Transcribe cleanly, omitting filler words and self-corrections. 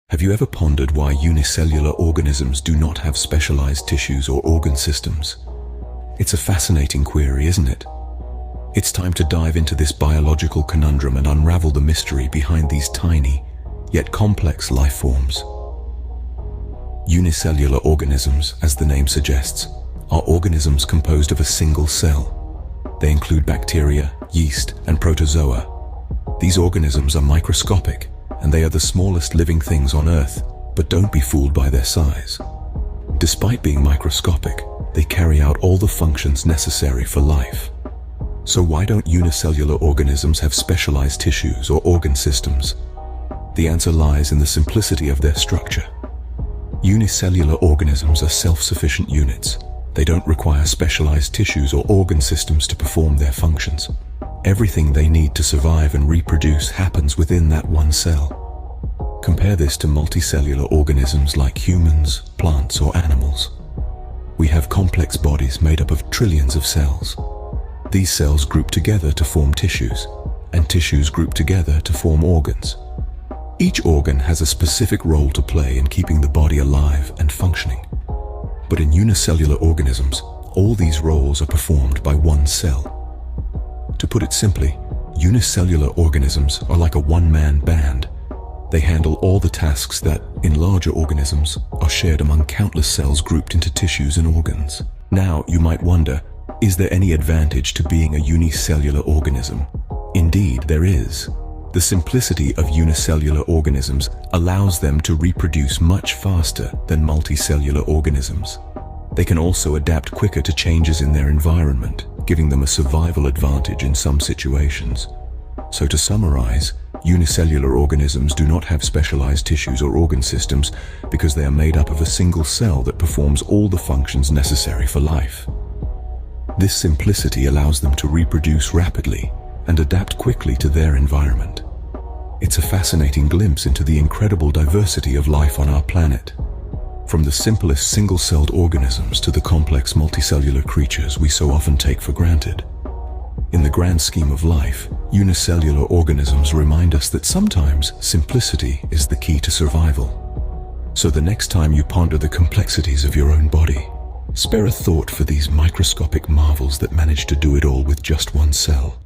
Have you ever pondered why unicellular organisms do not have specialized tissues or organ systems? It's a fascinating query, isn't it? It's time to dive into this biological conundrum and unravel the mystery behind these tiny, yet complex life forms. Unicellular organisms, as the name suggests, are organisms composed of a single cell. They include bacteria, yeast, and protozoa. These organisms are microscopic, and they are the smallest living things on Earth, but don't be fooled by their size. Despite being microscopic, they carry out all the functions necessary for life. So why don't unicellular organisms have specialized tissues or organ systems? The answer lies in the simplicity of their structure. Unicellular organisms are self-sufficient units. They don't require specialized tissues or organ systems to perform their functions. Everything they need to survive and reproduce happens within that one cell. Compare this to multicellular organisms like humans, plants, or animals. We have complex bodies made up of trillions of cells. These cells group together to form tissues, and tissues group together to form organs. Each organ has a specific role to play in keeping the body alive and functioning. But in unicellular organisms, all these roles are performed by one cell. To put it simply, unicellular organisms are like a one-man band. They handle all the tasks that, in larger organisms, are shared among countless cells grouped into tissues and organs. Now, you might wonder, is there any advantage to being a unicellular organism? Indeed, there is. The simplicity of unicellular organisms allows them to reproduce much faster than multicellular organisms. They can also adapt quicker to changes in their environment, giving them a survival advantage in some situations. So to summarize, unicellular organisms do not have specialized tissues or organ systems because they are made up of a single cell that performs all the functions necessary for life. This simplicity allows them to reproduce rapidly and adapt quickly to their environment. It's a fascinating glimpse into the incredible diversity of life on our planet. From the simplest single-celled organisms to the complex multicellular creatures we so often take for granted. In the grand scheme of life, unicellular organisms remind us that sometimes simplicity is the key to survival. So the next time you ponder the complexities of your own body, spare a thought for these microscopic marvels that manage to do it all with just one cell.